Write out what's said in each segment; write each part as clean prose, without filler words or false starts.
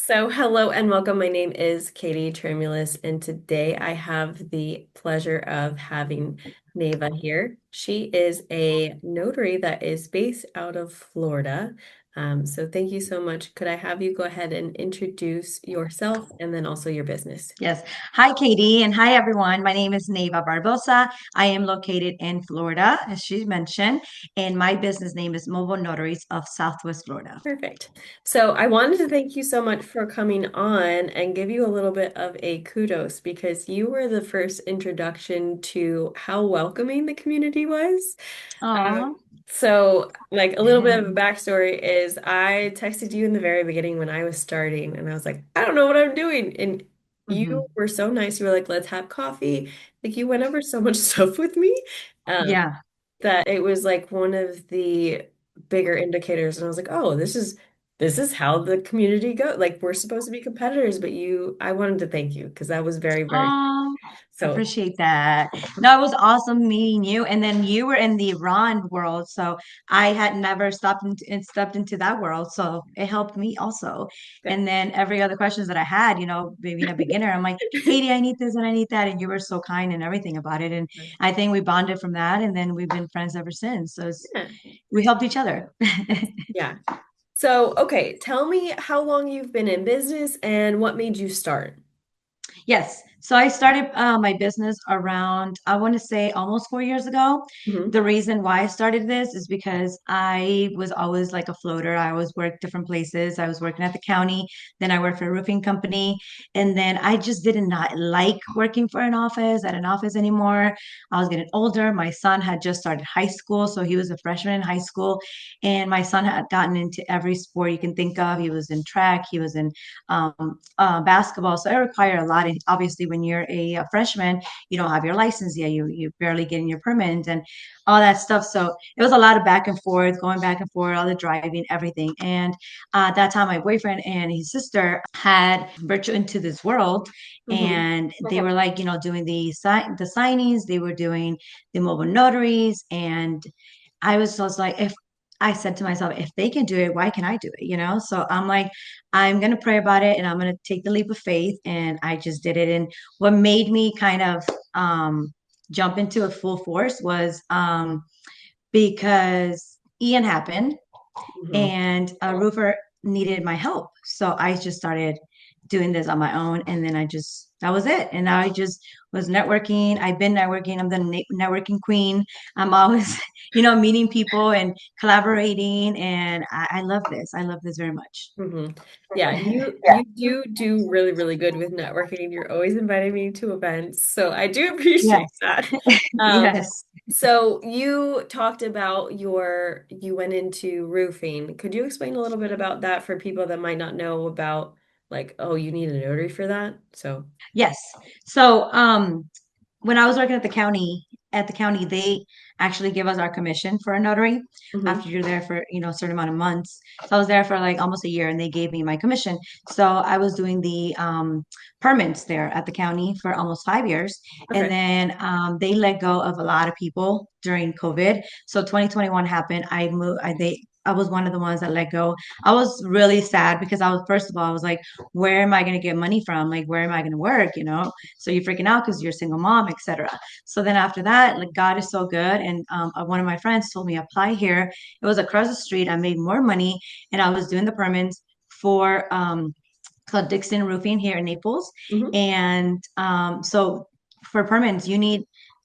So, hello and welcome. My name is Katie Tremulous, and today I have the pleasure of having Neva here. She is a notary that is based out of Florida. So, thank you so much. Could I have you go ahead and introduce yourself and then also your business? Yes. Hi, Katie, and hi, everyone. My name is Neyva Barbosa. I am located in Florida, as she mentioned, and my business name is Mobile Notaries of Southwest Florida. Perfect. So I wanted to thank you so much for coming on and give you a little bit of a kudos because you were the first introduction to how welcoming the community was. Aw. So, like a little bit of a backstory is I texted you in the very beginning when I was starting, and I was like, I don't know what I'm doing. And you Mhm. were so nice. You were like, let's have coffee. Like, you went over so much stuff with me, um, Yeah. that it was like one of the bigger indicators. And I was like, oh, this is how the community go. Like, we're supposed to be competitors, but I wanted to thank you because that was very, very Oh, so. appreciate that. No, it was awesome meeting you. And then you were in the Iran world, so I had never stepped into that world, so it helped me also. And then every other questions that I had, being a beginner, I'm like, Katie, I need this and I need that, and you were so kind and everything about it. And I think we bonded from that, and then we've been friends ever since. So Yeah. we helped each other. Yeah. So, okay, tell me how long you've been in business and what made you start. Yes. So I started my business around, I want to say almost 4 years ago. Hmm. The reason why I started this is because I was always like a floater. I always worked different places. I was working at the county, then I worked for a roofing company. And then I just did not like working for at an office anymore. I was getting older. My son had just started high school. So he was a freshman in high school. And my son had gotten into every sport you can think of. He was in track, he was in basketball. So it requires a lot. And obviously, when you're a freshman, you don't have your license yet. You barely getting your permit and all that stuff. So it was a lot of back and forth, going back and forth, all the driving, everything. And at that time, my boyfriend and his sister had virtual into this world, Hmm. and they were like, doing the signings. They were doing the mobile notaries, and I was just like, if I said to myself, if they can do it, why can I do it? So I'm like, I'm going to pray about it and I'm going to take the leap of faith. And I just did it. And what made me kind of jump into it full force was because Ian happened Hmm. and a roofer needed my help. So I just started doing this on my own. And then that was it. And now I just was networking. I've been networking. I'm the networking queen. I'm always, meeting people and collaborating. And I love this. I love this very much. Hmm. Yeah, you do really, really good with networking. You're always inviting me to events, so I do appreciate Yes. that. Um, Yes. so you talked about you went into roofing. Could you explain a little bit about that for people that might not know about like, oh, you need a notary for that? So, Yes. So, when I was working at the county, they actually give us our commission for a notary hmm. after you're there for, a certain amount of months. So I was there for like almost a year and they gave me my commission. So I was doing the permits there at the county for almost 5 years. And Okay. then they let go of a lot of people during COVID. So 2021 happened. I was one of the ones that let go. I was really sad because first of all, I was like, where am I going to get money from? Like, where am I going to work? So you're freaking out because you're a single mom, etc. So then after that, like God is so good. And one of my friends told me apply here. It was across the street. I made more money, and I was doing the permits for called Dixon Roofing here in Naples. Hmm. And so for permits, you need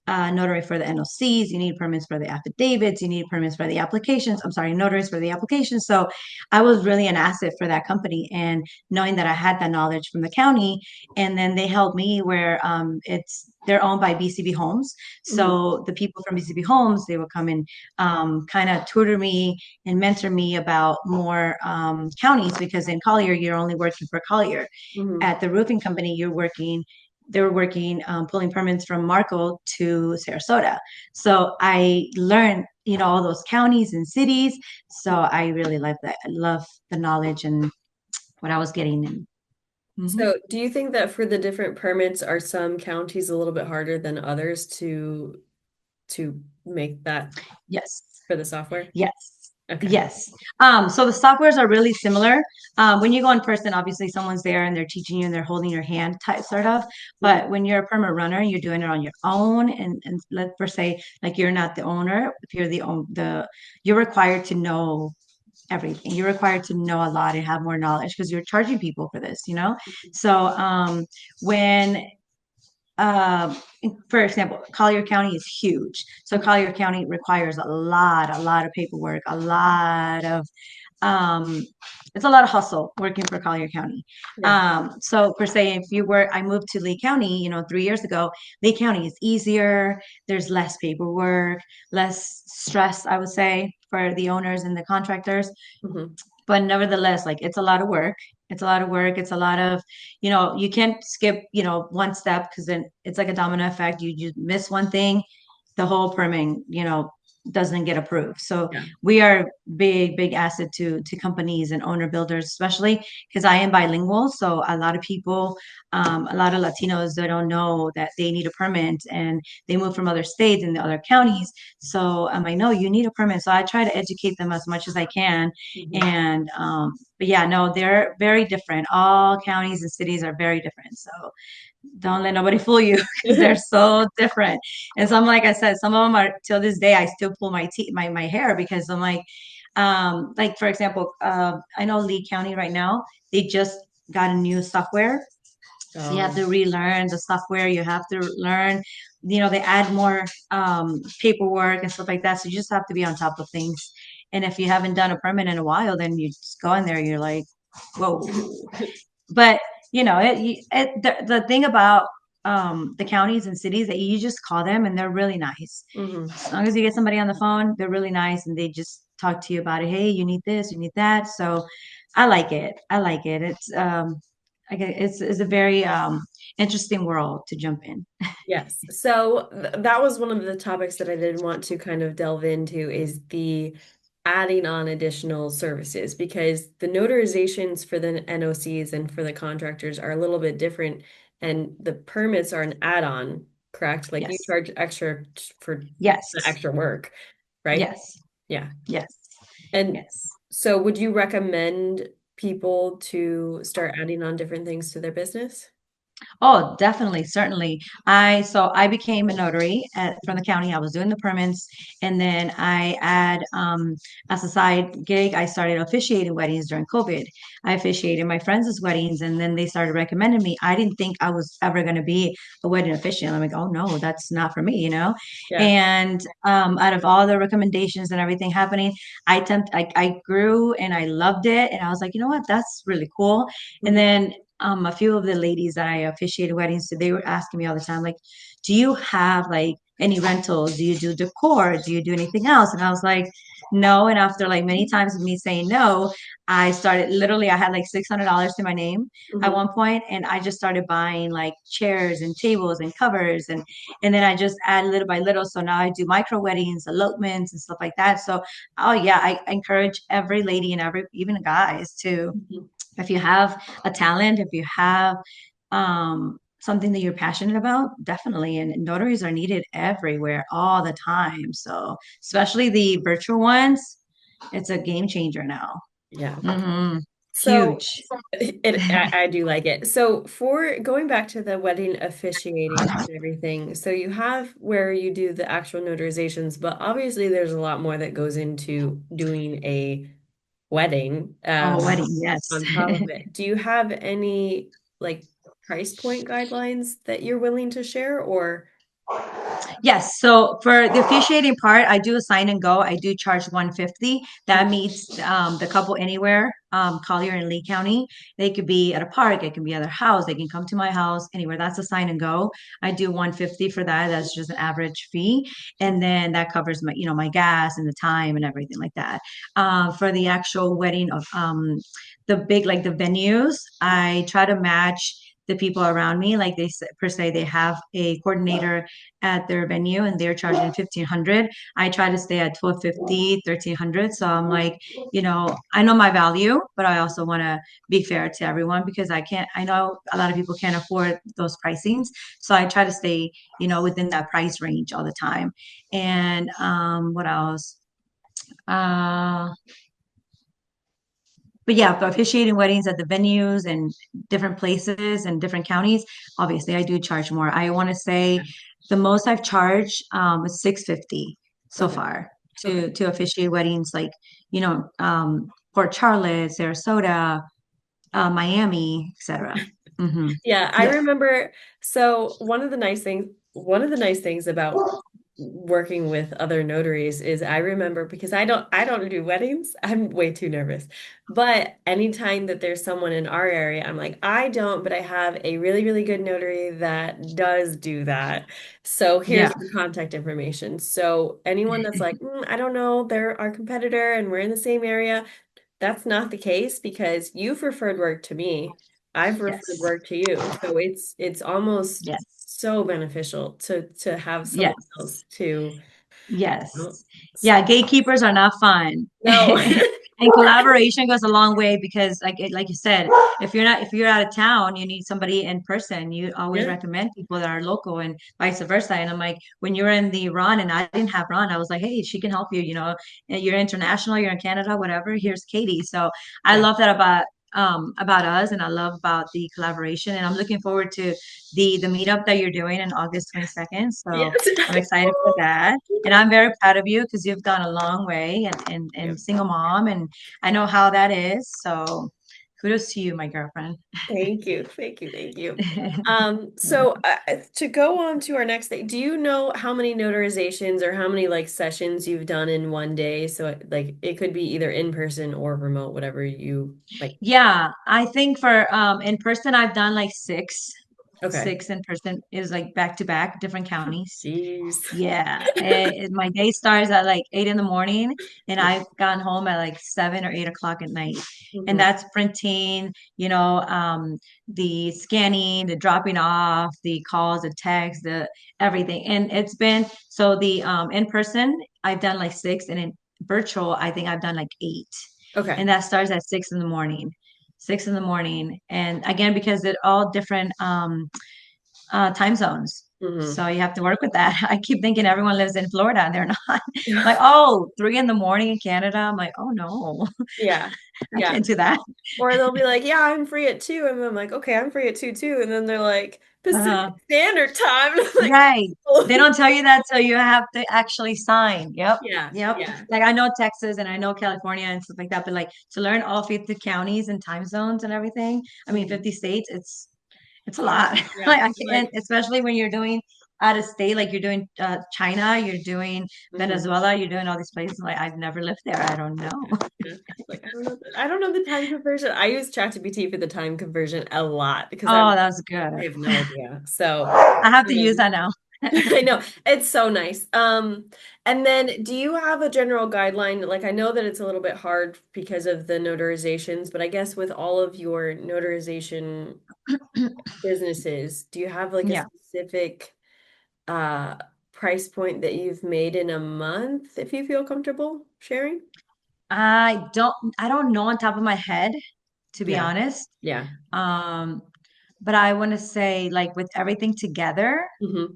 notary for the NOCs, you need permits for the affidavits, you need permits for the applications. I'm sorry, notaries for the applications. So I was really an asset for that company. And knowing that I had that knowledge from the county, and then they helped me where they're owned by BCB Homes. Hmm. So the people from BCB Homes, they would come and kind of tutor me and mentor me about more counties because in Collier, you're only working for Collier. Hmm. At the roofing company, they were working, pulling permits from Marco to Sarasota. So I learned, all those counties and cities. So I really love that. I love the knowledge and what I was getting. And mhm. So, do you think that for the different permits, are some counties a little bit harder than others to make that Yes, for the software? yes. Okay. Yes. So the softwares are really similar. When you go in person, obviously someone's there and they're teaching you and they're holding your hand type sort of. Mhm. But when you're a permit runner, you're doing it on your own. And let's per se, like you're not the owner. If you're you're required to know everything. You're required to know a lot and have more knowledge because you're charging people for this, you know? So when um, for example, Collier County is huge. So Collier County requires a lot of paperwork, a lot of um, it's a lot of hustle working for Collier County. Yeah. So per se, if you were, I moved to Lee County, 3 years ago. Lee County is easier. There's less paperwork, less stress, I would say, for the owners and the contractors. Hmm. But nevertheless, like it's a lot of work. It's a lot of work. It's a lot of, you can't skip, one step because then it's like a domino effect. You miss one thing, the whole permit, doesn't get approved. So Yeah. we are big asset to companies and owner builders, especially because I am bilingual. So a lot of people, a lot of Latinos, they don't know that they need a permit and they move from other states and the other counties. So I'm like, no, you need a permit. So I try to educate them as much as I can. Hmm. And but yeah, no, they're very different. All counties and cities are very different. So don't let nobody fool you because they're so different. And some, like I said, some of them are till this day, I still pull my hair because I'm like for example, I know Lee County right now, they just got a new software. So you have Oh. to relearn the software. You have to learn, they add more paperwork and stuff like that. So you just have to be on top of things. And if you haven't done a permit in a while, then you just go in there, you're like, whoa. But the thing about the counties and cities that you just call them and they're really nice. Hmm. As long as you get somebody on the phone, they're really nice and they just talk to you about it. Hey, you need this, you need that. So I like it. I like it. It's a very interesting world to jump in. Yes. So that was one of the topics that I did want to kind of delve into is the adding on additional services because the notarizations for the NOCs and for the contractors are a little bit different and the permits are an add-on, correct? Like you Yes. charge extra for the Yes. extra work, right? Yes. Yeah. Yes. And Yes. so would you recommend people to start adding on different things to their business? Oh, definitely, certainly. I became a notary from the county. I was doing the permits, and then as a side gig, I started officiating weddings during COVID. I officiated my friends' weddings, and then they started recommending me. I didn't think I was ever going to be a wedding officiant. I'm like, oh no, that's not for me. Yeah. And out of all the recommendations and everything happening, I grew and I loved it, and I was like, you know what, that's really cool. And Mhm. then a few of the ladies that I officiated weddings to, they were asking me all the time, like, do you have like any rentals? Do you do decor? Do you do anything else? And I was like, no. And after like many times of me saying no, I started literally, I had like $600 to my name at Mhm. one point, and I just started buying like chairs and tables and covers, and then I just add little by little. So now I do micro weddings, elopements, and stuff like that. So, oh yeah, I encourage every lady and every even guys to, Mhm. if you have a talent, if you have something that you're passionate about, definitely. And notaries are needed everywhere all the time. So, especially the virtual ones, it's a game changer now. Yeah. Hmm. So Huge. I do like it. So for going back to the wedding officiating and everything, so you have where you do the actual notarizations, but obviously there's a lot more that goes into doing a wedding Oh, wedding, yes. on top of it. Do you have any like price point guidelines that you're willing to share or Yes. So for the officiating part, I do a sign and go. I do charge 150. That meets the couple anywhere, Collier and Lee County. They could be at a park, it can be at their house, they can come to my house, anywhere. That's a sign and go. I do 150 for that. That's just an average fee. And then that covers my gas and the time and everything like that. For the actual wedding of the big like the venues, I try to match the people around me. Like per se, they have a coordinator at their venue and they're charging 1,500. I try to stay at 1,250, 1,300. So I'm like, I know my value, but I also want to be fair to everyone because I know a lot of people can't afford those pricings. So I try to stay, within that price range all the time. And what else? Uh, but yeah, but officiating weddings at the venues and different places and different counties, obviously I do charge more. I want to say the most I've charged was 650 so Okay. far Okay. to officiate weddings like, Port Charlotte, Sarasota, Miami, etc. Yeah, I Yeah. remember. So one of the nice things about working with other notaries is I remember because I don't do weddings. I'm way too nervous. But anytime that there's someone in our area, I'm like, I don't, but I have a really, really good notary that does do that. So here's Yeah. the contact information. So anyone that's like, I don't know, they're our competitor and we're in the same area. That's not the case because you've referred work to me. I've referred Yes. work to you. So it's almost Yes. so beneficial to have someone else Yes. to, you know, Yes. s- Yeah, gatekeepers are not fun. no. And collaboration goes a long way because like you said, if you're out of town, you need somebody in person. You always Yeah. recommend people that are local and vice versa. And I'm like, when you're in the Ron and I didn't have Ron, I was like, hey, she can help you, and you're international, you're in Canada, whatever. Here's Katie. So I Yeah. love that about us and I love about the collaboration. And I'm looking forward to the meetup that you're doing on August 22nd. So Yes. I'm excited for that. And I'm very proud of you because you've gone a long way Yeah. and single mom, and I know how that is. So kudos to you, my girlfriend. Thank you. Thank you. Thank you. So to go on to our next thing, do you know how many notarizations or how many like sessions you've done in one day? So like it could be either in person or remote, whatever you like. Yeah, I think for in person I've done like Okay. six in person is like back to back, different counties. Jeez. Yeah, my day starts at like 8 in the morning, and Yeah. I've gone home at like 7 or 8 o'clock at night. And Mhm. that's printing, the scanning, the dropping off, the calls, the texts, the everything. And it's been so the in person, I've done like six, and in virtual, I think I've done like eight. Okay. And that starts at 6 in the morning. 6 in the morning. And again, because they're all different time zones. Hmm. So you have to work with that. I keep thinking everyone lives in Florida and they're not. Like, oh, 3 in the morning in Canada. I'm like, oh no, Yeah. I Yeah. can't do that. Or they'll be like, yeah, I'm free at 2. And then I'm like, okay, I'm free at 2 too. And then they're like, Uh, Pacific Standard Time. And I'm like, right. oh. They don't tell you that, so you have to actually sign. Yep. Yeah. Yep. Yeah. Like I know Texas and I know California and stuff like that, but like to learn all 50 counties and time zones and everything, I mean Mhm. 50 states, it's a lot. Yeah. Like I I'm can't, like, especially when you're doing out of state, like you're doing China, you're doing mhm. Venezuela, you're doing all these places. Like I've never lived there. I don't know. Yeah. Yeah. Like, I don't know the time conversion. I use ChatGPT for the time conversion a lot because Oh, that's good. I have no idea. So, I have to use um, that now. I know it's so nice. And then do you have a general guideline? Like I know that it's a little bit hard because of the notarizations, but I guess with all of your notarization businesses, do you have like a Yeah. specific uh price point that you've made in a month if you feel comfortable sharing? I don't know on top of my head, to be Yeah. honest. Yeah. Um, but I want to say like with everything together, Hmm.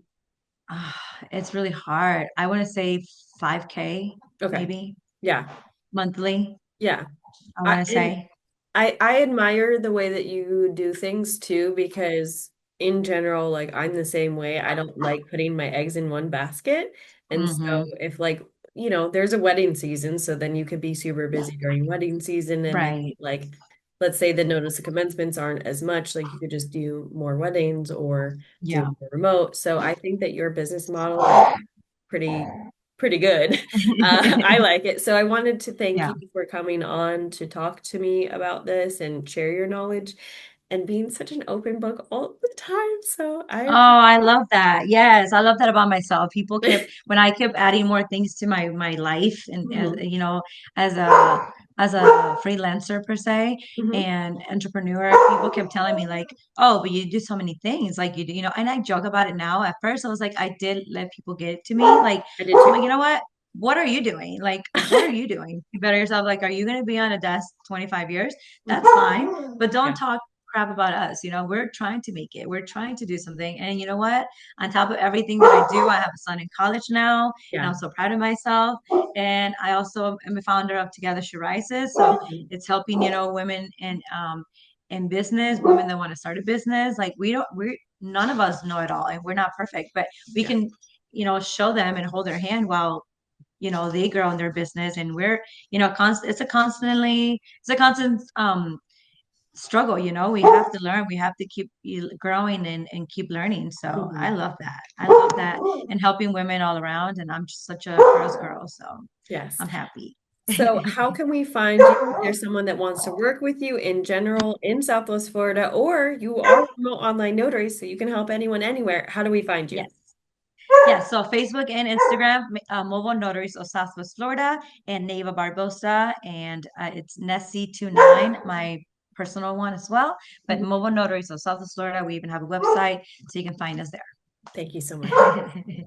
it's really hard. I want to say 5K Okay. maybe Yeah. monthly, Yeah. I want to And say. I admire the way that you do things too, because in general, like I'm the same way. I don't like putting my eggs in one basket. And so Hmm. if like, there's a wedding season, so then you could be super busy during wedding season and then Right. like let's say the notice of commencements aren't as much, like you could just do more weddings or do Yeah. more remote. So I think that your business model is pretty pretty good. I like it. So I wanted to thank Yeah. you for coming on to talk to me about this and share your knowledge and being such an open book all the time. So Oh, I I love that. Yes, I love that about myself. People kept when I kept adding more things to my life and as Mhm, as a freelancer per se mhm. and entrepreneur, people kept telling me like, "Oh, but you do so many things." Like you do, and I joke about it now. At first, I was like, I did let people get it to me. Like, I did I'm too. like, you know what? What are you doing? Like, what are you doing? You better yourself. Like, are you going to be on a desk 25 years? That's fine, but don't Yeah. talk crap about us. We're trying to make it. We're trying to do something. And you know what? On top of everything that I do, I have a son in college now, and Yeah. I'm so proud of myself. And I also am a founder of Together She Rises. So Mhm. it's helping, women in business, women that want to start a business. Like we're none of us know it all, and we're not perfect, but we Yeah. can, show them and hold their hand while they grow in their business. And we're it's a constant struggle. We have to learn, we have to keep growing and keep learning. So I Mhm. love that. I love that, and helping women all around. And I'm just such a girl's girl, so Yes. I'm happy. So, how can we find you if there's someone that wants to work with you in general in Southwest Florida, or you are a remote online notary, so you can help anyone anywhere? How do we find you? Yes. Yeah, so Facebook and Instagram, Mobile Notaries of Southwest Florida, and Neyva Barbosa, and it's Nessie29, my personal one as well. But Mhm. Mobile Notaries of Southwest Florida, we even have a website, so you can find us Thank you so much. there.